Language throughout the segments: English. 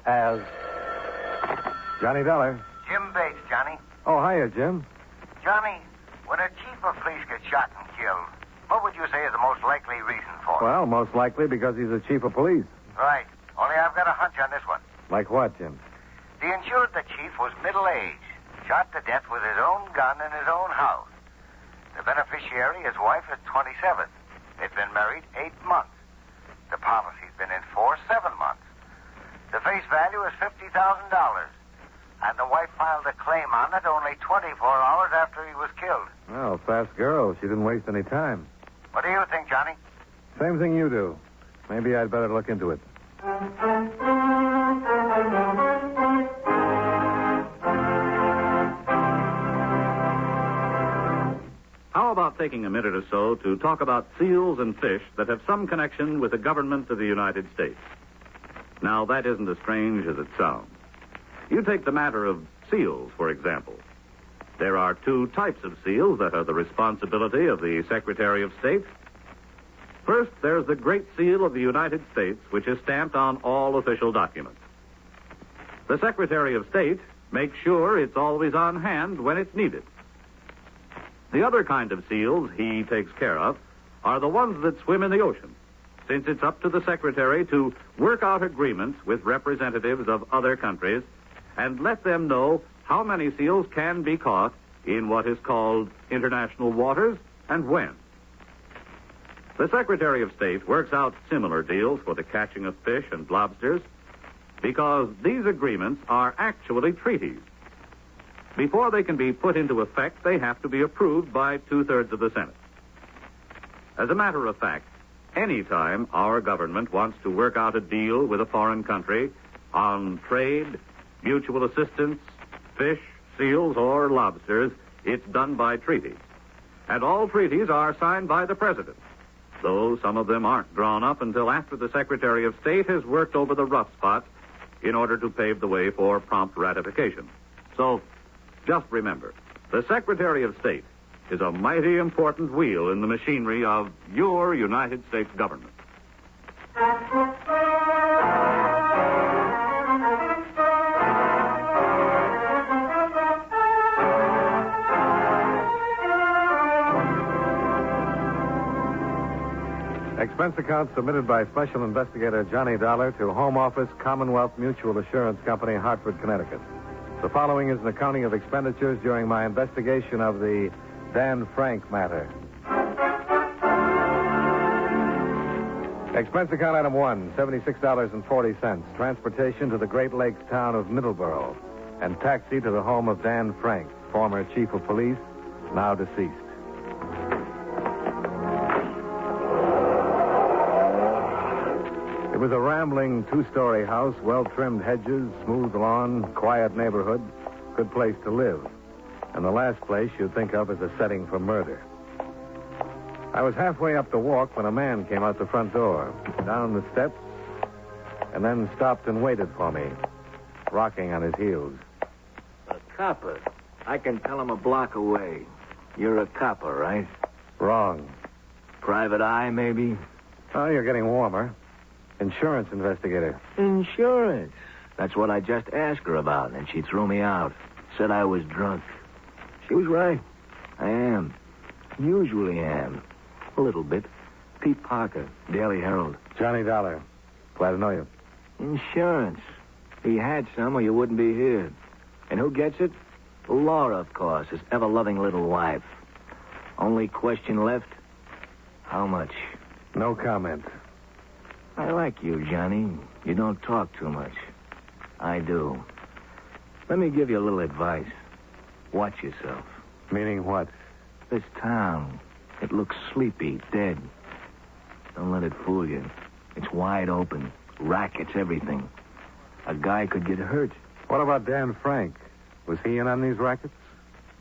as Johnny Dollar. Jim Bates, Johnny. Oh, hiya, Jim. Johnny, when a chief of police gets shot and killed, what would you say is the most likely reason for it? Well, most likely because he's the chief of police. Right. Only I've got a hunch on this one. Like what, Jim? The insured the chief was middle-aged, shot to death with his own gun in his own house. The beneficiary, his wife, is 27. They've been married 8 months. The policy's been in force 7 months. The face value is $50,000. And the wife filed a claim on it only 24 hours after he was killed. Well, fast girl. She didn't waste any time. What do you think, Johnny? Same thing you do. Maybe I'd better look into it. How about taking a minute or so to talk about seals and fish that have some connection with the government of the United States? Now, that isn't as strange as it sounds. You take the matter of seals, for example. There are 2 types of seals that are the responsibility of the Secretary of State. First, there's the Great Seal of the United States, which is stamped on all official documents. The Secretary of State makes sure it's always on hand when it's needed. The other kind of seals he takes care of are the ones that swim in the ocean, since it's up to the Secretary to work out agreements with representatives of other countries and let them know how many seals can be caught in what is called international waters and when. The Secretary of State works out similar deals for the catching of fish and lobsters because these agreements are actually treaties. Before they can be put into effect, they have to be approved by 2/3 of the Senate. As a matter of fact, any time our government wants to work out a deal with a foreign country on trade, mutual assistance, fish, seals, or lobsters, it's done by treaties. And all treaties are signed by the President, though some of them aren't drawn up until after the Secretary of State has worked over the rough spots in order to pave the way for prompt ratification. So, just remember, the Secretary of State is a mighty important wheel in the machinery of your United States government. Expense account submitted by Special Investigator Johnny Dollar to Home Office, Commonwealth Mutual Assurance Company, Hartford, Connecticut. The following is an accounting of expenditures during my investigation of the Dan Frank matter. Expense account item 1, $76.40. Transportation to the Great Lakes town of Middleborough and taxi to the home of Dan Frank, former chief of police, now deceased. It was a rambling 2-story house, well-trimmed hedges, smooth lawn, quiet neighborhood, good place to live. And the last place you'd think of as a setting for murder. I was halfway up the walk when a man came out the front door, down the steps, and then stopped and waited for me, rocking on his heels. A copper. I can tell him a block away. You're a copper, right? Wrong. Private eye, maybe? Oh, you're getting warmer. Insurance investigator. Insurance. That's what I just asked her about, and she threw me out. Said I was drunk. She was right. I am. Usually am. A little bit. Pete Parker, Daily Herald. Johnny Dollar. Glad to know you. Insurance. He had some or you wouldn't be here. And who gets it? Laura, of course, his ever-loving little wife. Only question left, how much? No comment. I like you, Johnny. You don't talk too much. I do. Let me give you a little advice. Watch yourself. Meaning what? This town, it looks sleepy, dead. Don't let it fool you. It's wide open. Rackets, everything. A guy could get hurt. What about Dan Frank? Was he in on these rackets?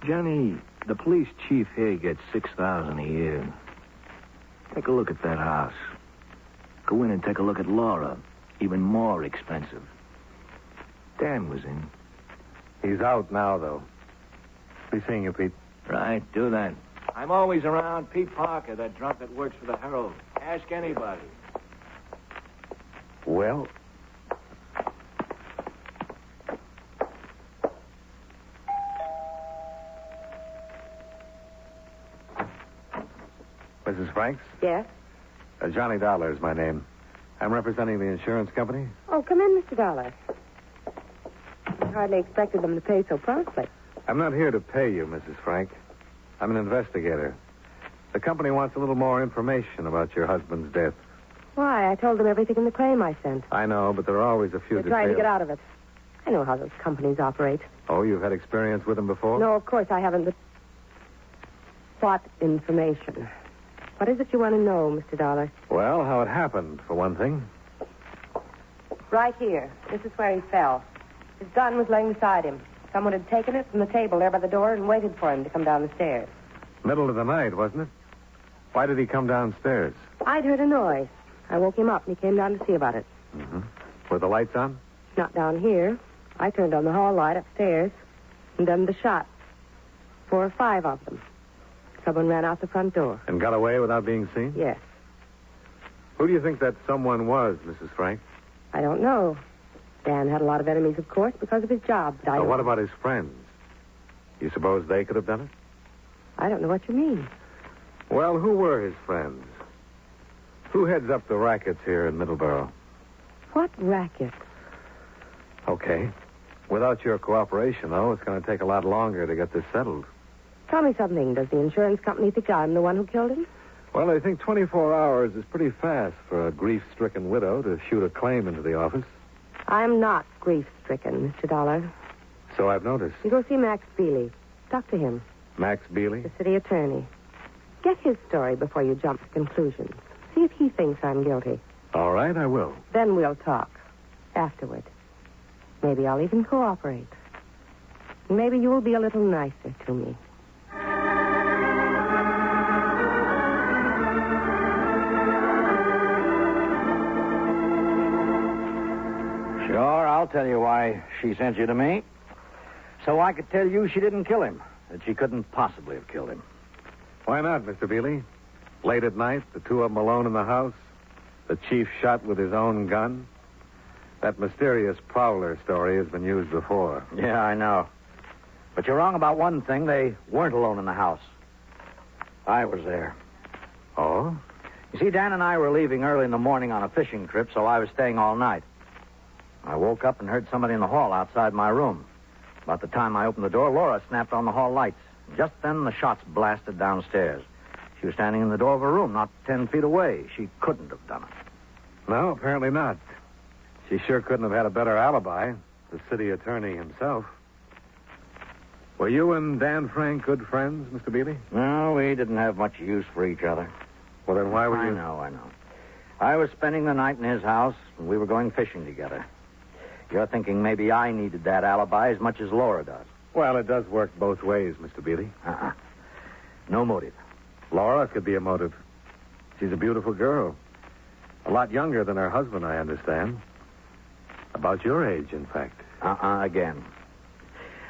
Johnny, the police chief here gets $6,000 a year. Take a look at that house. Go in and take a look at Laura. Even more expensive. Dan was in. He's out now, though. Be seeing you, Pete. Right, do that. I'm always around. Pete Parker, that drunk that works for the Herald. Ask anybody. Well, Mrs. Franks? Yes? Johnny Dollar is my name. I'm representing the insurance company. Oh, come in, Mr. Dollar. I hardly expected them to pay so promptly. I'm not here to pay you, Mrs. Frank. I'm an investigator. The company wants a little more information about your husband's death. Why? I told them everything in the claim I sent. I know, but there are always a few They're details. trying to get out of it. I know how those companies operate. Oh, you've had experience with them before? No, of course I haven't, but... What information? What is it you want to know, Mr. Dollar? Well, how it happened, for one thing. Right here. This is where he fell. His gun was laying beside him. Someone had taken it from the table there by the door and waited for him to come down the stairs. Middle of the night, wasn't it? Why did he come downstairs? I'd heard a noise. I woke him up and he came down to see about it. Mm-hmm. Were the lights on? Not down here. I turned on the hall light upstairs and then the shots. 4 or 5 of them. Someone ran out the front door. And got away without being seen? Yes. Who do you think that someone was, Mrs. Frank? I don't know. Dan had a lot of enemies, of course, because of his job, but I don't... What about his friends? You suppose they could have done it? I don't know what you mean. Well, who were his friends? Who heads up the rackets here in Middleborough? What racket? Okay. Without your cooperation, though, it's going to take a lot longer to get this settled. Tell me something. Does the insurance company think I'm the one who killed him? Well, I think 24 hours is pretty fast for a grief-stricken widow to shoot a claim into the office. I'm not grief-stricken, Mr. Dollar. So I've noticed. You go see Max Bealey. Talk to him. Max Bealey? The city attorney. Get his story before you jump to conclusions. See if he thinks I'm guilty. All right, I will. Then we'll talk. Afterward. Maybe I'll even cooperate. Maybe you will be a little nicer to me. Sure, I'll tell you why she sent you to me. So I could tell you she didn't kill him. That she couldn't possibly have killed him. Why not, Mr. Bealey? Late at night, the two of them alone in the house. The chief shot with his own gun. That mysterious prowler story has been used before. Yeah, I know. But you're wrong about one thing. They weren't alone in the house. I was there. Oh? You see, Dan and I were leaving early in the morning on a fishing trip, so I was staying all night. I woke up and heard somebody in the hall outside my room. About the time I opened the door, Laura snapped on the hall lights. Just then, the shots blasted downstairs. She was standing in the door of her room, not 10 feet away. She couldn't have done it. No, apparently not. She sure couldn't have had a better alibi. The city attorney himself. Were you and Dan Frank good friends, Mr. Bealey? No, we didn't have much use for each other. Well, then why were you... I know. I was spending the night in his house, and we were going fishing together. You're thinking maybe I needed that alibi as much as Laura does. Well, it does work both ways, Mr. Bealey. No motive. Laura could be a motive. She's a beautiful girl. A lot younger than her husband, I understand. About your age, in fact. Again.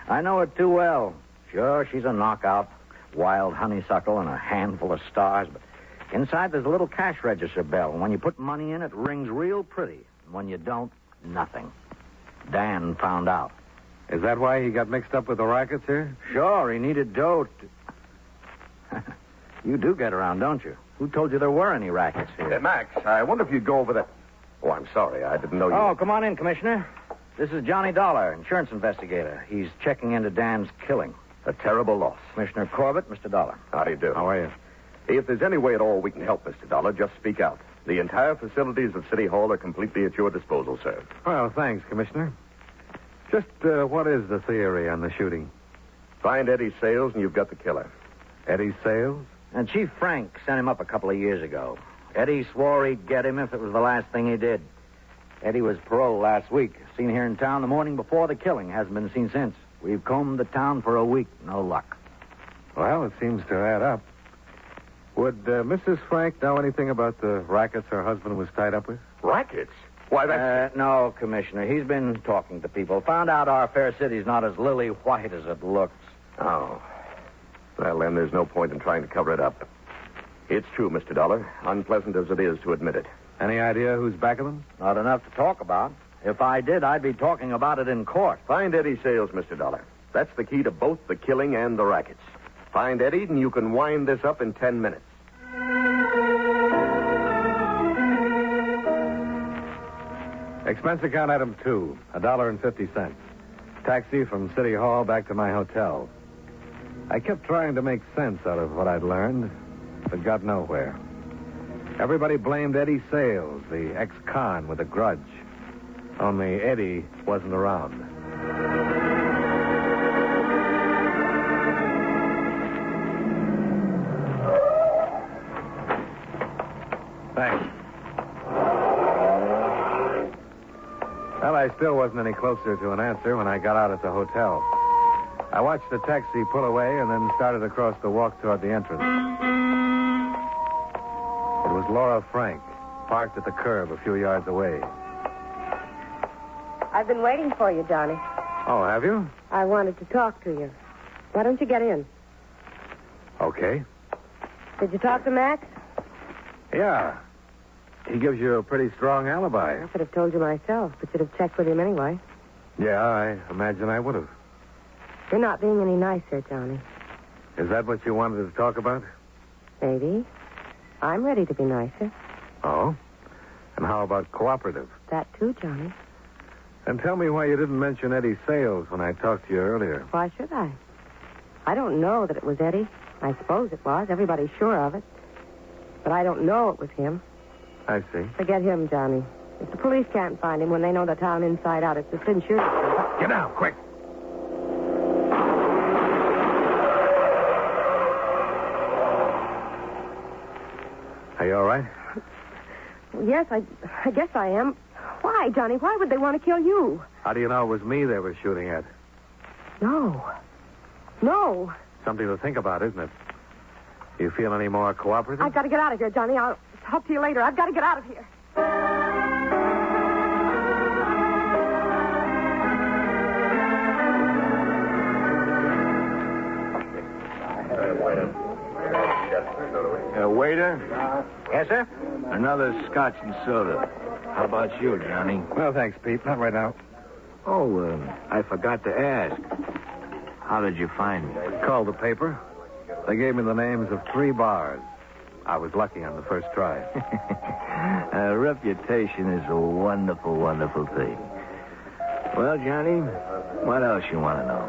I know her too well. Sure, she's a knockout, wild honeysuckle and a handful of stars, but inside there's a little cash register bell, and when you put money in, it rings real pretty. And when you don't, nothing. Dan found out. Is that why he got mixed up with the rackets here? Sure, he needed dough to... You do get around, don't you? Who told you there were any rackets here? Max, I wonder if you'd go over that... Oh, I'm sorry. I didn't know you... Oh, come on in, Commissioner. This is Johnny Dollar, insurance investigator. He's checking into Dan's killing. A terrible loss. Commissioner Corbett, Mr. Dollar. How do you do? How are you? If there's any way at all we can help, Mr. Dollar, just speak out. The entire facilities of City Hall are completely at your disposal, sir. Well, thanks, Commissioner. Just what is the theory on the shooting? Find Eddie Sales and you've got the killer. Eddie Sales? And Chief Frank sent him up a couple of years ago. Eddie swore he'd get him if it was the last thing he did. Eddie was paroled last week. Seen here in town the morning before the killing. Hasn't been seen since. We've combed the town for a week. No luck. Well, it seems to add up. Would Mrs. Frank know anything about the rackets her husband was tied up with? Rackets? Why, that's... No, Commissioner. He's been talking to people. Found out our fair city's not as lily white as it looks. Oh. Well, then there's no point in trying to cover it up. It's true, Mr. Dollar. Unpleasant as it is to admit it. Any idea who's back of them? Not enough to talk about. If I did, I'd be talking about it in court. Find Eddie Sales, Mr. Dollar. That's the key to both the killing and the rackets. Find Eddie, and you can wind this up in 10 minutes. Expense account item 2, $1.50. Taxi from City Hall back to my hotel. I kept trying to make sense out of what I'd learned, but got nowhere. Everybody blamed Eddie Sales, the ex-con with a grudge. Only Eddie wasn't around. Thanks. Well, I still wasn't any closer to an answer when I got out at the hotel. I watched the taxi pull away and then started across the walk toward the entrance. It was Laura Frank, parked at the curb a few yards away. I've been waiting for you, Johnny. Oh, have you? I wanted to talk to you. Why don't you get in? Okay. Did you talk to Max? Yeah. He gives you a pretty strong alibi. I could have told you myself, but you'd have checked with him anyway. Yeah, I imagine I would have. You're not being any nicer, Johnny. Is that what you wanted to talk about? Maybe. I'm ready to be nicer. Oh? And how about cooperative? That too, Johnny. And tell me why you didn't mention Eddie Sales when I talked to you earlier. Why should I? I don't know that it was Eddie. I suppose it was. Everybody's sure of it. But I don't know it was him. I see. Forget him, Johnny. If the police can't find him when they know the town inside out, it's a sin sure. Get down, quick. Are you all right? Yes, I guess I am. Why, Johnny? Why would they want to kill you? How do you know it was me they were shooting at? No. No. Something to think about, isn't it? You feel any more cooperative? I've got to get out of here, Johnny. I'll talk to you later. I've got to get out of here. Waiter? Yes, sir? Another scotch and soda. How about you, Johnny? Well, thanks, Pete. Not right now. Oh, I forgot to ask. How did you find me? Called the paper. They gave me the names of 3 bars. I was lucky on the first try. A reputation is a wonderful, wonderful thing. Well, Johnny, what else you want to know?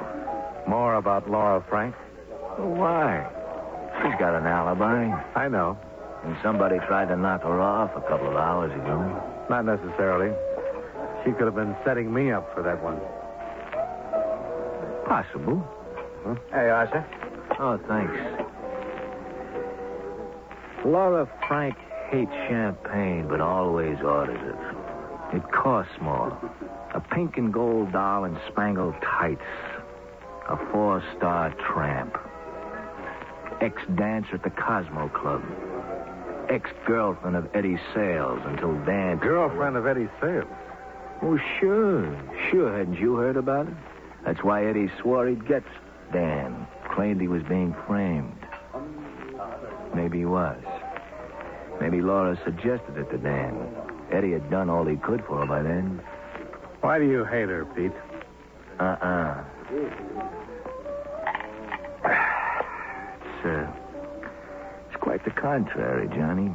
More about Laura Frank? Why? She's got an alibi. I know. And somebody tried to knock her off a couple of hours ago. Not necessarily. She could have been setting me up for that one. Possible. Huh? Hey, Arthur. Oh, thanks. Laura Frank hates champagne, but always orders it. It costs more. A pink and gold doll in spangled tights. A 4-star tramp. Ex-dancer at the Cosmo Club. Ex-girlfriend of Eddie Sales until Dan... Girlfriend of Eddie Sales? Oh, sure. Sure, hadn't you heard about it? That's why Eddie swore he'd get Dan. Claimed he was being framed. Maybe he was. Maybe Laura suggested it to Dan. Eddie had done all he could for her by then. Why do you hate her, Pete? It's quite the contrary, Johnny.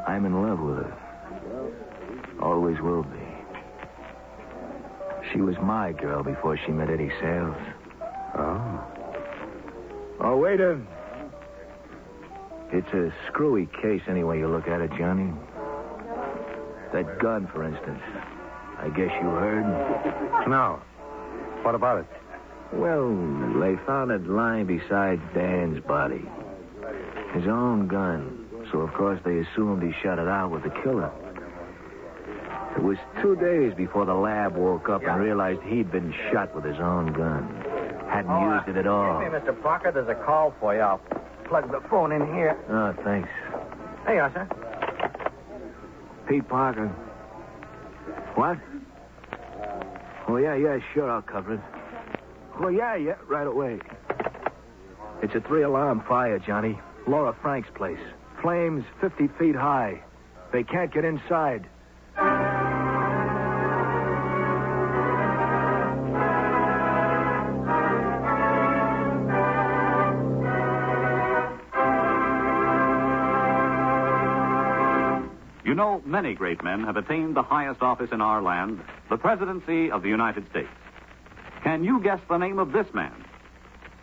I'm in love with her. Always will be. She was my girl before she met Eddie Sales. Oh. Oh, waiter. It's a screwy case any way you look at it, Johnny. That gun, for instance. I guess you heard? No. What about it? Well, they found it lying beside Dan's body. His own gun. So, of course, they assumed he shot it out with the killer. It was 2 days before the lab woke up and realized he'd been shot with his own gun. Hadn't used it at all. Excuse me, Mr. Parker. There's a call for you. I'll plug the phone in here. Oh, thanks. Hey, Arthur. Pete Parker. What? Oh, yeah, sure, I'll cover it. Oh, yeah, right away. It's a 3-alarm fire, Johnny. Laura Frank's place. Flames 50 feet high. They can't get inside. You know, many great men have attained the highest office in our land, the presidency of the United States. Can you guess the name of this man?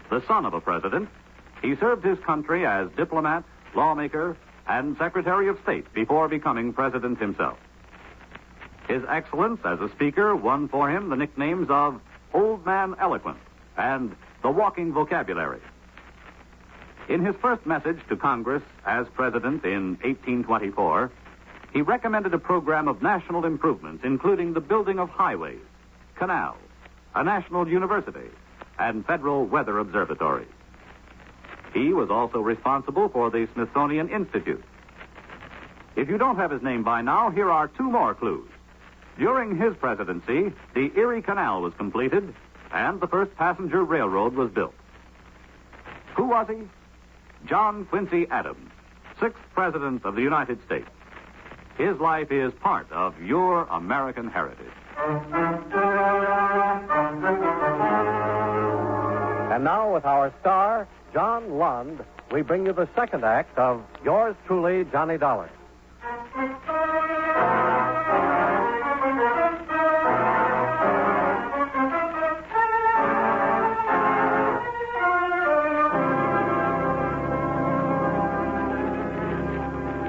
The son of a president, he served his country as diplomat, lawmaker, and Secretary of State before becoming president himself. His excellence as a speaker won for him the nicknames of Old Man Eloquent and the Walking Vocabulary. In his first message to Congress as president in 1824, he recommended a program of national improvements, including the building of highways, canals, a national university, and federal weather observatories. He was also responsible for the Smithsonian Institute. If you don't have his name by now, here are two more clues. During his presidency, the Erie Canal was completed, and the first passenger railroad was built. Who was he? John Quincy Adams, 6th President of the United States. His life is part of your American heritage. And now, with our star, John Lund, we bring you the second act of Yours Truly, Johnny Dollar.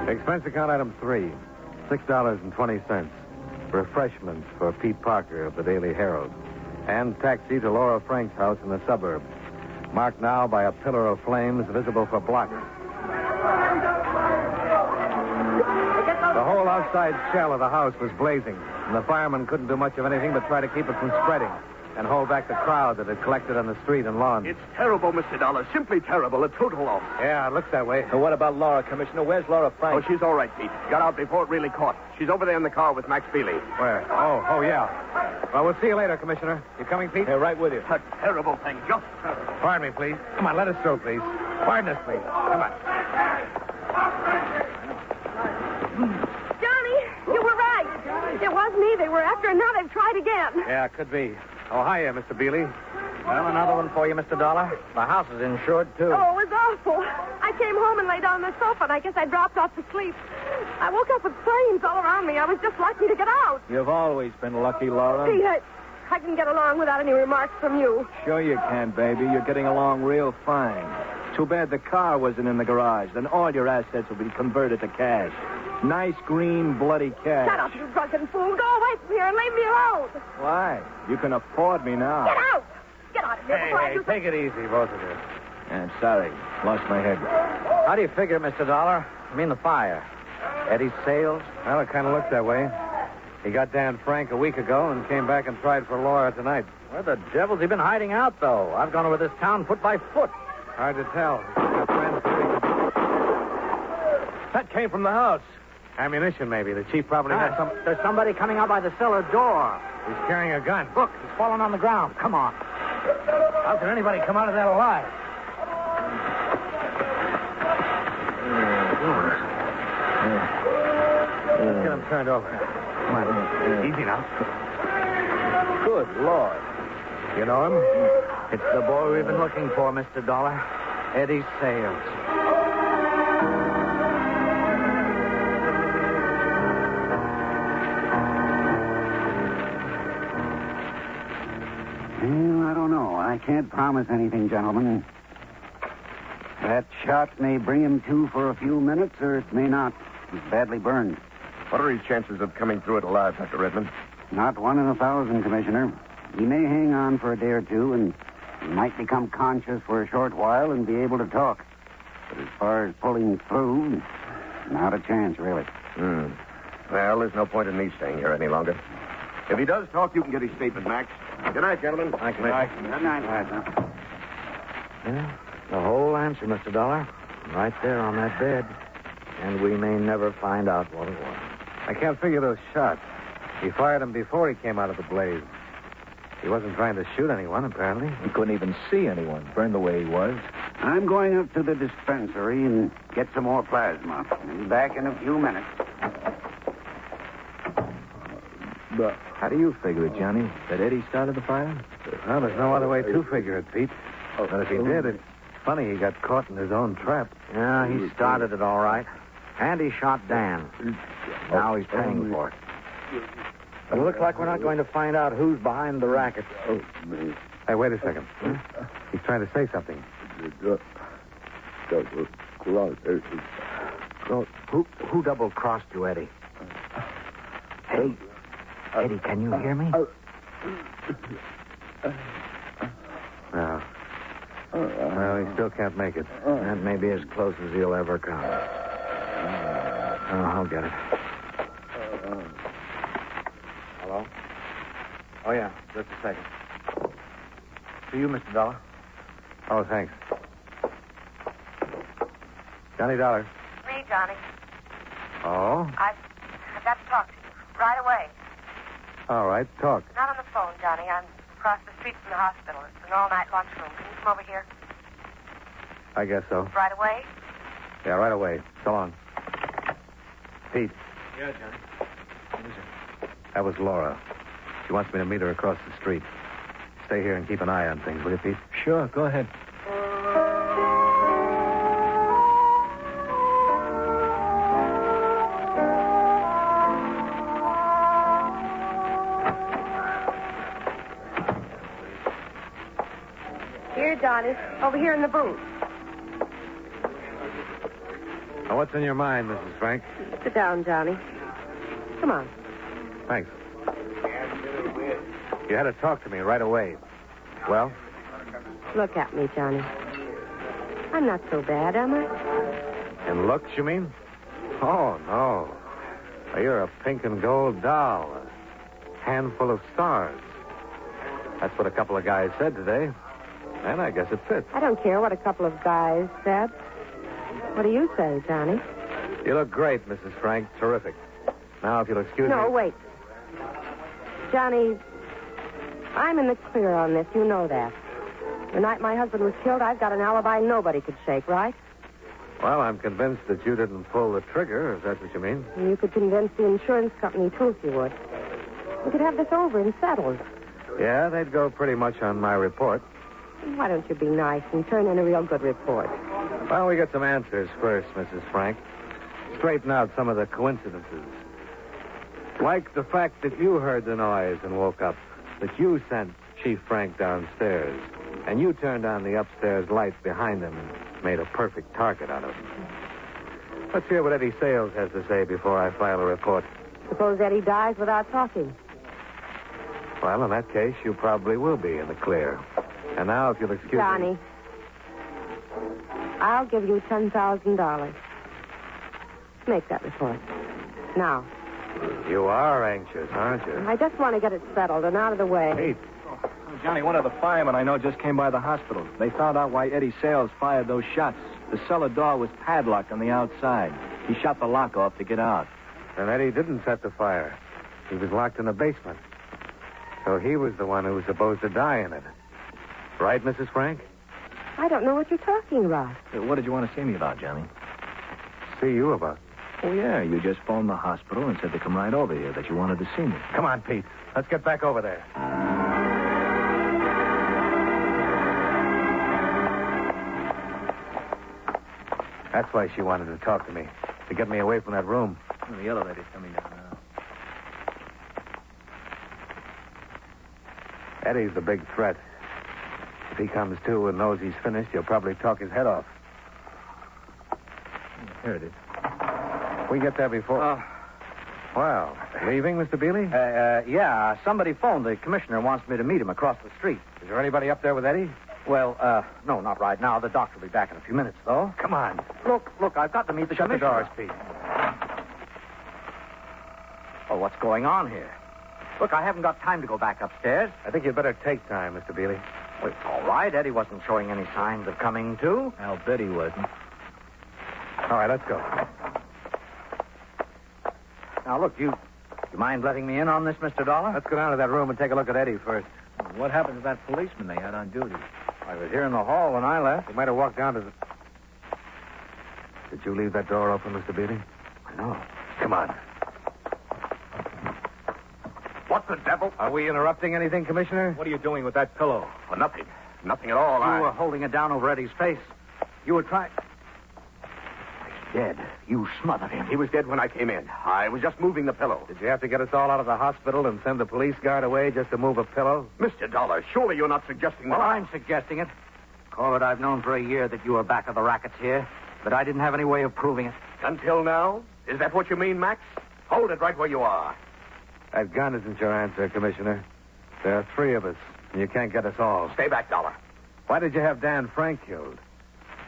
Expense account item 3, $6.20. Refreshments for Pete Parker of the Daily Herald. And taxi to Laura Frank's house in the suburbs. Marked now by a pillar of flames visible for blocks. The whole outside shell of the house was blazing, and the firemen couldn't do much of anything but try to keep it from spreading and hold back the crowd that had collected on the street and lawn. It's terrible, Mr. Dollar. Simply terrible. A total loss. Yeah, it looks that way. And what about Laura, Commissioner? Where's Laura Frank? Oh, she's all right, Pete. Got out before it really caught. She's over there in the car with Max Bealey. Where? Oh, yeah. Well, we'll see you later, Commissioner. You coming, Pete? Yeah, right with you. A terrible thing. Just terrible. Pardon me, please. Come on, let us through, please. Pardon us, please. Come on. Johnny, you were right. It was me they were after, and now they've tried again. Yeah, could be. Oh, hiya, Mr. Bealey. Well, another one for you, Mr. Dollar. The house is insured, too. Oh, it was awful. I came home and lay down on the sofa, and I guess I dropped off to sleep. I woke up with flames all around me. I was just lucky to get out. You've always been lucky, Laura. Pete, I can get along without any remarks from you. Sure you can, baby. You're getting along real fine. Too bad the car wasn't in the garage. Then all your assets will be converted to cash. Nice, green, bloody cash. Shut up, you drunken fool. Go away from here and leave me alone. Why? You can afford me now. Get out. Get out of here before I do Take it easy, both of you. I'm sorry. Lost my head. How do you figure, Mr. Dollar? I mean the fire. Eddie's sales? Well, it kind of looks that way. He got Dan Frank a week ago and came back and tried for Laura tonight. Where the devil's he been hiding out, though? I've gone over this town foot by foot. Hard to tell. That came from the house. Ammunition, maybe. The chief probably had some... There's somebody coming out by the cellar door. He's carrying a gun. Look, he's fallen on the ground. Come on. How can anybody come out of that alive? Let's get him turned over. Come on. Easy now. Good Lord. You know him? It's the boy we've been looking for, Mr. Dollar. Eddie Sales. Well, I don't know. I can't promise anything, gentlemen. That shot may bring him to for a few minutes, or it may not. He's badly burned. What are his chances of coming through it alive, Dr. Redmond? Not 1 in 1,000, Commissioner. He may hang on for a day or two, and he might become conscious for a short while and be able to talk. But as far as pulling through, not a chance, really. Well, there's no point in me staying here any longer. If he does talk, you can get his statement, Max. Good night, gentlemen. Thank you, Good night. Yeah, the whole answer, Mr. Dollar. Right there on that bed. And we may never find out what it was. I can't figure those shots. He fired them before he came out of the blaze. He wasn't trying to shoot anyone, apparently. He couldn't even see anyone, burned the way he was. I'm going up to the dispensary and get some more plasma. I'll be back in a few minutes. But how do you figure it, Johnny? That Eddie started the fire? Well, there's no other way to figure it, Pete. But if he did, it's funny he got caught in his own trap. Yeah, he started it all right. Andy shot Dan. Now he's paying for it. But it looks like we're not going to find out who's behind the racket. Hey, wait a second. He's trying to say something. Who double-crossed you, Eddie? Eddie? Eddie, can you hear me? No. Well, he still can't make it. That may be as close as he'll ever come. Oh, I'll get it. Hello? Oh, yeah. Just a second. To you, Mr. Dollar. Oh, thanks. Johnny Dollar. Me, Johnny. Oh? I've got to talk to you. Right away. All right, talk. Not on the phone, Johnny. I'm across the street from the hospital. It's an all-night lunchroom. Can you come over here? I guess so. Right away? Yeah, right away. So long. Pete. Yeah, Johnny. What is it? That was Laura. She wants me to meet her across the street. Stay here and keep an eye on things, will you, Pete? Sure, go ahead. Here, Johnny. Over here in the booth. Now, what's in your mind, Mrs. Frank? Sit down, Johnny. Come on. Thanks. You had to talk to me right away. Well? Look at me, Johnny. I'm not so bad, am I? In looks, you mean? Oh, no. You're a pink and gold doll. A handful of stars. That's what a couple of guys said today. And I guess it fits. I don't care what a couple of guys said. What do you say, Johnny? You look great, Mrs. Frank. Terrific. Now, if you'll excuse me... No, wait. Johnny, I'm in the clear on this. You know that. The night my husband was killed, I've got an alibi nobody could shake, right? Well, I'm convinced that you didn't pull the trigger, if that's what you mean. And you could convince the insurance company, too, if you would. We could have this over and settled. Yeah, they'd go pretty much on my report. Why don't you be nice and turn in a real good report? Well, we get some answers first, Mrs. Frank. Straighten out some of the coincidences. Like the fact that you heard the noise and woke up, that you sent Chief Frank downstairs, and you turned on the upstairs lights behind him and made a perfect target out of him. Let's hear what Eddie Sales has to say before I file a report. Suppose Eddie dies without talking. Well, in that case, you probably will be in the clear. And now, if you'll excuse Johnny, me... I'll give you $10,000. Make that report. Now. You are anxious, aren't you? I just want to get it settled and out of the way. Pete. Johnny, one of the firemen I know just came by the hospital. They found out why Eddie Sales fired those shots. The cellar door was padlocked on the outside. He shot the lock off to get out. And Eddie didn't set the fire. He was locked in the basement. So he was the one who was supposed to die in it. Right, Mrs. Frank? I don't know what you're talking about. What did you want to see me about, Johnny? See you about. Oh, yeah. You just phoned the hospital and said to come right over here, that you wanted to see me. Come on, Pete. Let's get back over there. That's why she wanted to talk to me. To get me away from that room. Oh, the elevator's coming down now. Eddie's the big threat. If he comes to and knows he's finished, he'll probably talk his head off. Here it is. We get there before... Well, leaving, Mr. Bealey? Yeah, somebody phoned. The commissioner wants me to meet him across the street. Is there anybody up there with Eddie? Well, no, not right now. The doctor will be back in a few minutes, though. Come on. Look, I've got to meet the Shut the commissioner. doors, Pete. Oh, what's going on here? Look, I haven't got time to go back upstairs. I think you'd better take time, Mr. Bealey. Well, it's all right. Eddie wasn't showing any signs of coming to. I'll bet he wasn't. All right, let's go. Now, look, you mind letting me in on this, Mr. Dollar? Let's go down to that room and take a look at Eddie first. What happened to that policeman they had on duty? I was here in the hall when I left. He might have walked down to the... Did you leave that door open, Mr. Bealey? No. Come on. What the devil? Are we interrupting anything, Commissioner? What are you doing with that pillow? Oh, nothing. Nothing at all. You were holding it down over Eddie's face. You were trying... dead. You smothered him. He was dead when I came in. I was just moving the pillow. Did you have to get us all out of the hospital and send the police guard away just to move a pillow? Mr. Dollar, surely you're not suggesting that... Well, I'm suggesting it. Corbett, I've known for a year that you were back of the rackets here, but I didn't have any way of proving it. Until now? Is that what you mean, Max? Hold it right where you are. That gun isn't your answer, Commissioner. There are 3 of us, and you can't get us all. Stay back, Dollar. Why did you have Dan Frank killed?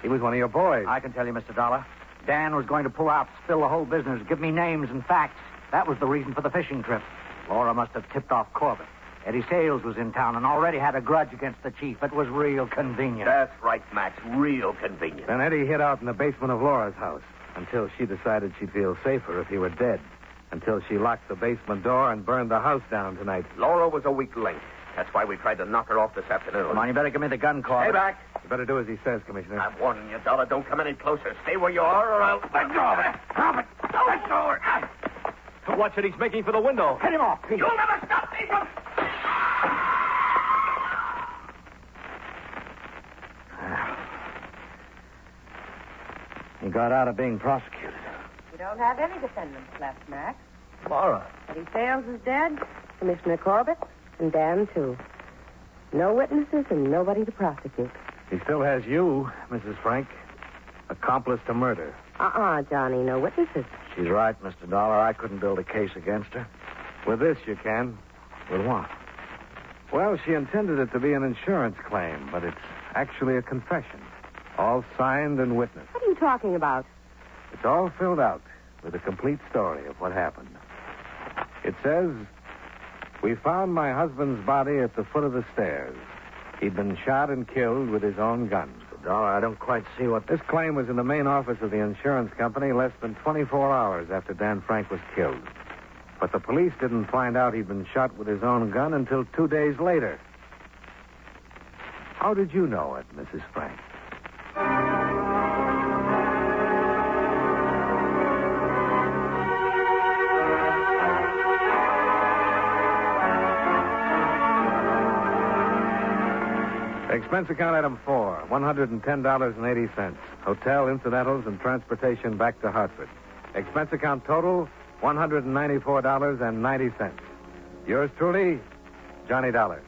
He was one of your boys. I can tell you, Mr. Dollar. Dan was going to pull out, spill the whole business, give me names and facts. That was the reason for the fishing trip. Laura must have tipped off Corbett. Eddie Sales was in town and already had a grudge against the chief. It was real convenient. That's right, Max. Real convenient. Then Eddie hid out in the basement of Laura's house until she decided she'd feel safer if he were dead. Until she locked the basement door and burned the house down tonight. Laura was a weak link. That's why we tried to knock her off this afternoon. Come on, you better give me the gun, Corbett. Stay back. You better do as he says, Commissioner. I'm warning you, Dollar. Don't come any closer. Stay where you are, or I'll... Let go of it. Drop it. Let go of it. Watch it. He's making for the window. Hit him off, Pete. You'll never stop me from... He got out of being prosecuted. We don't have any defendants left, Max. Laura. Eddie Sales is dead, Commissioner Corbett, and Dan, too. No witnesses and nobody to prosecute. He still has you, Mrs. Frank. Accomplice to murder. Johnny, no witnesses. She's right, Mr. Dollar. I couldn't build a case against her. With this, you can. With what? Well, she intended it to be an insurance claim, but it's actually a confession. All signed and witnessed. What are you talking about? It's all filled out with a complete story of what happened. It says, we found my husband's body at the foot of the stairs. He'd been shot and killed with his own gun. Dollar, I don't quite see what... This claim was in the main office of the insurance company less than 24 hours after Dan Frank was killed. But the police didn't find out he'd been shot with his own gun until 2 days later. How did you know it, Mrs. Frank? Expense account item 4, $110.80. Hotel, incidentals, and transportation back to Hartford. Expense account total, $194.90. Yours truly, Johnny Dollar.